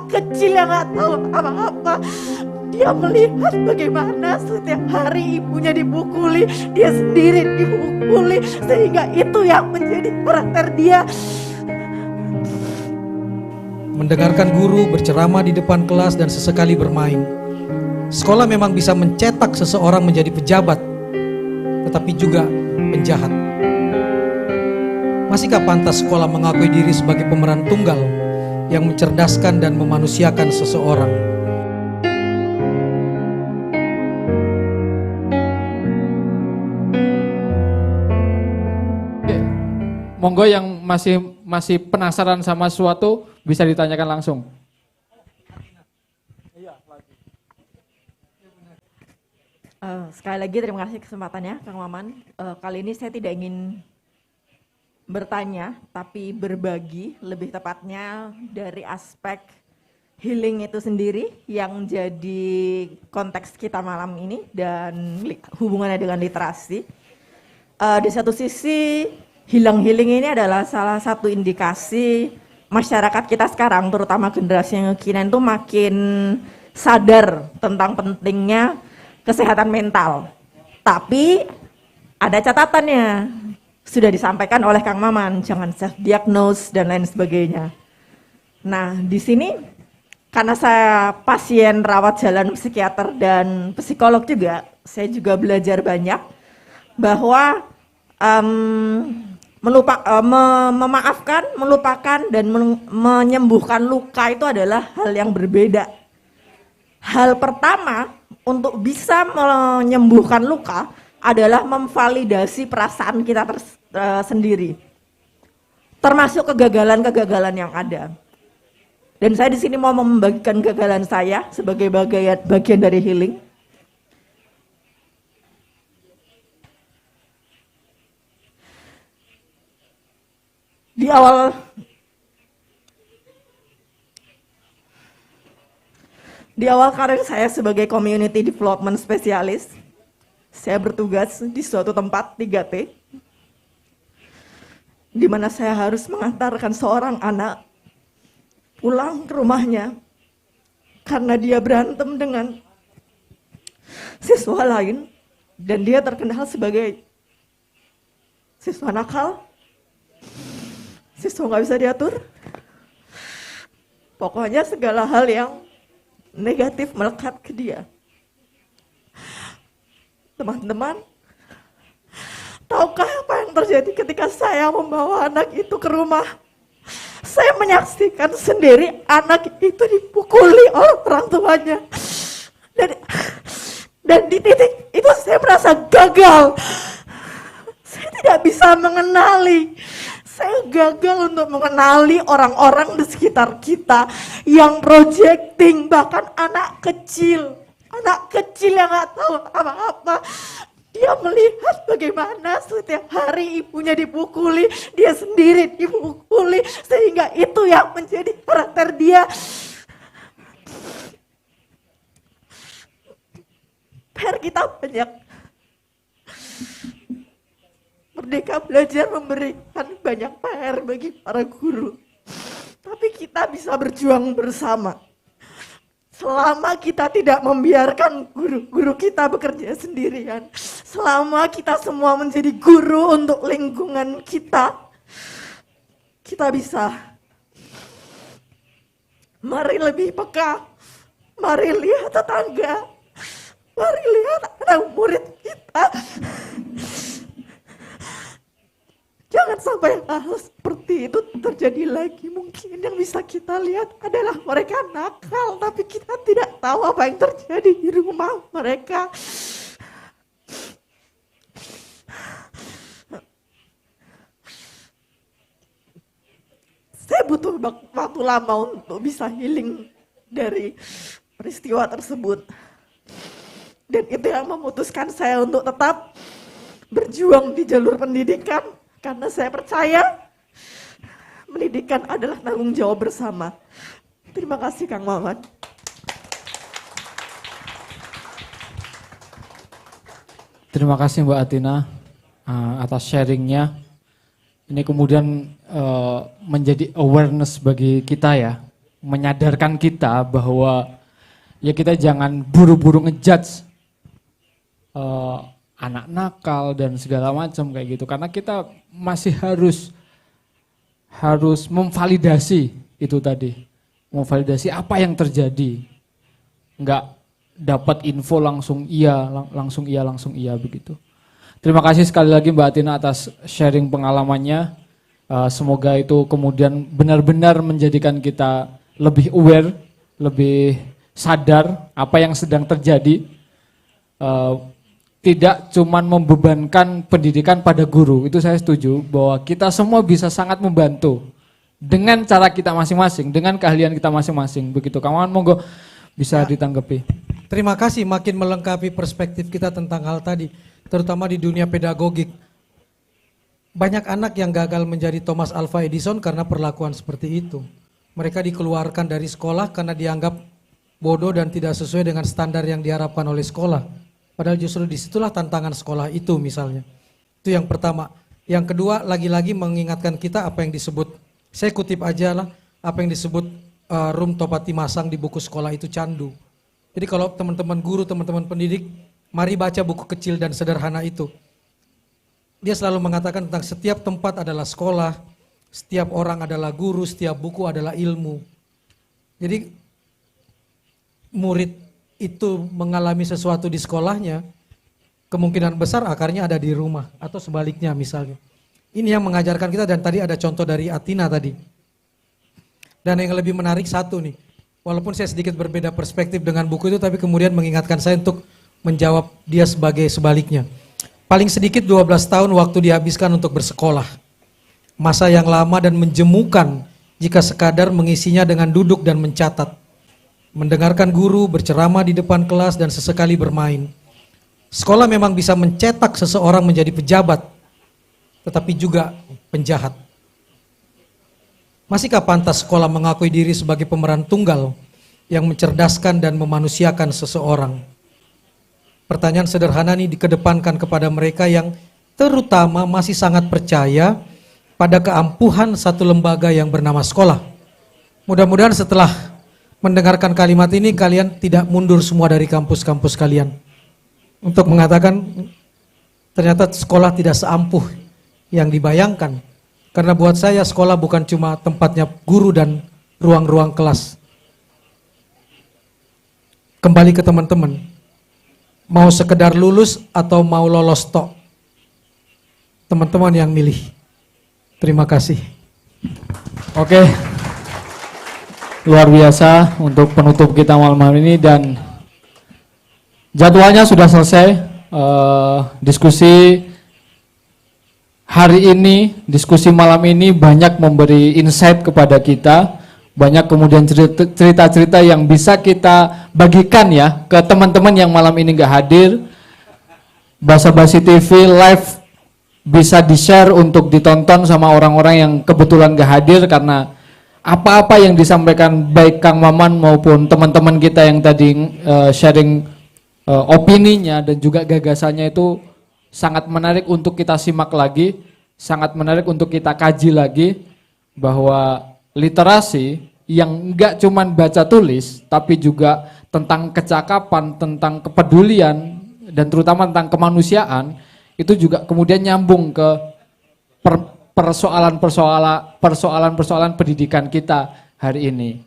kecil yang gak tahu apa-apa. Dia melihat bagaimana setiap hari ibunya dipukuli, dia sendiri dipukuli, sehingga itu yang menjadi karakter dia. Mendengarkan guru berceramah di depan kelas dan sesekali bermain. Sekolah memang bisa mencetak seseorang menjadi pejabat, tetapi juga penjahat. Masihkah pantas sekolah mengakui diri sebagai pemeran tunggal yang mencerdaskan dan memanusiakan seseorang? Monggo yang masih penasaran sama sesuatu bisa ditanyakan langsung. Sekali lagi terima kasih kesempatannya Kang Maman. Kali ini saya tidak ingin bertanya, tapi berbagi, lebih tepatnya dari aspek healing itu sendiri yang jadi konteks kita malam ini dan hubungannya dengan literasi. Di satu sisi healing ini adalah salah satu indikasi masyarakat kita sekarang, terutama generasi yang kekinian itu makin sadar tentang pentingnya kesehatan mental. Tapi ada catatannya, sudah disampaikan oleh Kang Maman, jangan self-diagnose dan lain sebagainya. Nah, di sini karena saya pasien rawat jalan psikiater dan psikolog juga, saya juga belajar banyak bahwa memaafkan, melupakan, dan menyembuhkan luka itu adalah hal yang berbeda. Hal pertama untuk bisa menyembuhkan luka adalah memvalidasi perasaan kita sendiri, termasuk kegagalan-kegagalan yang ada. Dan saya di sini mau membagikan kegagalan saya sebagai bagian dari healing. Di awal karir saya sebagai community development specialist, saya bertugas di suatu tempat 3T, di mana saya harus mengantarkan seorang anak pulang ke rumahnya karena dia berantem dengan siswa lain dan dia terkenal sebagai siswa nakal, siswa nggak bisa diatur. Pokoknya segala hal yang negatif melekat ke dia. Teman-teman, tahukah apa yang terjadi ketika saya membawa anak itu ke rumah? Saya menyaksikan sendiri anak itu dipukuli oleh orang tuanya. Dan di titik itu saya merasa gagal. Saya tidak bisa mengenali. Saya gagal untuk mengenali orang-orang di sekitar kita yang projecting, bahkan anak kecil yang nggak tahu apa-apa. Dia melihat bagaimana setiap hari ibunya dipukuli, dia sendiri dipukuli, sehingga itu yang menjadi karakter dia. PR kita banyak. Merdeka Belajar memberikan banyak PR bagi para guru. Tapi kita bisa berjuang bersama. Selama kita tidak membiarkan guru-guru kita bekerja sendirian. Selama kita semua menjadi guru untuk lingkungan kita. Kita bisa. Mari lebih peka. Mari lihat tetangga. Mari lihat anak murid kita. Jangan sampai hal seperti itu terjadi lagi. Mungkin yang bisa kita lihat adalah mereka nakal, tapi kita tidak tahu apa yang terjadi di rumah mereka. Saya butuh waktu lama untuk bisa healing dari peristiwa tersebut. Dan itu yang memutuskan saya untuk tetap berjuang di jalur pendidikan. Karena saya percaya pendidikan adalah tanggung jawab bersama. Terima kasih Kang Maman. Terima kasih Mbak Atina atas sharingnya. Ini kemudian menjadi awareness bagi kita ya, menyadarkan kita bahwa ya kita jangan buru-buru ngejudge anak nakal dan segala macam kayak gitu, karena kita masih harus memvalidasi itu tadi, memvalidasi apa yang terjadi, nggak dapat info langsung iya begitu. Terima kasih sekali lagi Mbak Atina atas sharing pengalamannya. Semoga itu kemudian benar-benar menjadikan kita lebih aware, lebih sadar apa yang sedang terjadi. Tidak cuman membebankan pendidikan pada guru, itu saya setuju bahwa kita semua bisa sangat membantu dengan cara kita masing-masing, dengan keahlian kita masing-masing. Begitu, Kang Maman, monggo bisa ditanggapi. Terima kasih, makin melengkapi perspektif kita tentang hal tadi, terutama di dunia pedagogik. Banyak anak yang gagal menjadi Thomas Alva Edison karena perlakuan seperti itu. Mereka dikeluarkan dari sekolah karena dianggap bodoh dan tidak sesuai dengan standar yang diharapkan oleh sekolah. Padahal justru disitulah tantangan sekolah itu misalnya. Itu yang pertama. Yang kedua, lagi-lagi mengingatkan kita apa yang disebut, saya kutip aja lah, apa yang disebut Rum Topati Masang di buku sekolah itu candu. Jadi kalau teman-teman guru, teman-teman pendidik, mari baca buku kecil dan sederhana itu. Dia selalu mengatakan tentang setiap tempat adalah sekolah, setiap orang adalah guru, setiap buku adalah ilmu. Jadi murid itu mengalami sesuatu di sekolahnya, kemungkinan besar akarnya ada di rumah atau sebaliknya misalnya. Ini yang mengajarkan kita, dan tadi ada contoh dari Atina tadi. Dan yang lebih menarik satu nih, walaupun saya sedikit berbeda perspektif dengan buku itu, tapi kemudian mengingatkan saya untuk menjawab dia sebagai sebaliknya. Paling sedikit 12 tahun waktu dihabiskan untuk bersekolah. Masa yang lama dan menjemukan jika sekadar mengisinya dengan duduk dan mencatat. Mendengarkan guru berceramah di depan kelas dan sesekali bermain. Sekolah memang bisa mencetak seseorang menjadi pejabat, tetapi juga penjahat. Masihkah pantas sekolah mengakui diri sebagai pemeran tunggal yang mencerdaskan dan memanusiakan seseorang? Pertanyaan sederhana ini dikedepankan kepada mereka yang terutama masih sangat percaya pada keampuhan satu lembaga yang bernama sekolah. Mudah-mudahan setelah mendengarkan kalimat ini kalian tidak mundur semua dari kampus-kampus kalian untuk mengatakan ternyata sekolah tidak seampuh yang dibayangkan. Karena buat saya sekolah bukan cuma tempatnya guru dan ruang-ruang kelas. Kembali ke teman-teman, mau sekedar lulus atau mau lolos tok? Teman-teman yang milih. Terima kasih. Oke. Luar biasa untuk penutup kita malam hari ini, dan jadwalnya sudah selesai. Diskusi hari ini, diskusi malam ini banyak memberi insight kepada kita, banyak kemudian cerita-cerita yang bisa kita bagikan ya ke teman-teman yang malam ini nggak hadir. Basa Basi TV live bisa di-share untuk ditonton sama orang-orang yang kebetulan nggak hadir, karena apa-apa yang disampaikan baik Kang Maman maupun teman-teman kita yang tadi sharing opininya dan juga gagasannya itu sangat menarik untuk kita simak lagi, sangat menarik untuk kita kaji lagi, bahwa literasi yang enggak cuman baca tulis tapi juga tentang kecakapan, tentang kepedulian dan terutama tentang kemanusiaan itu juga kemudian nyambung ke persoalan-persoalan pendidikan kita hari ini.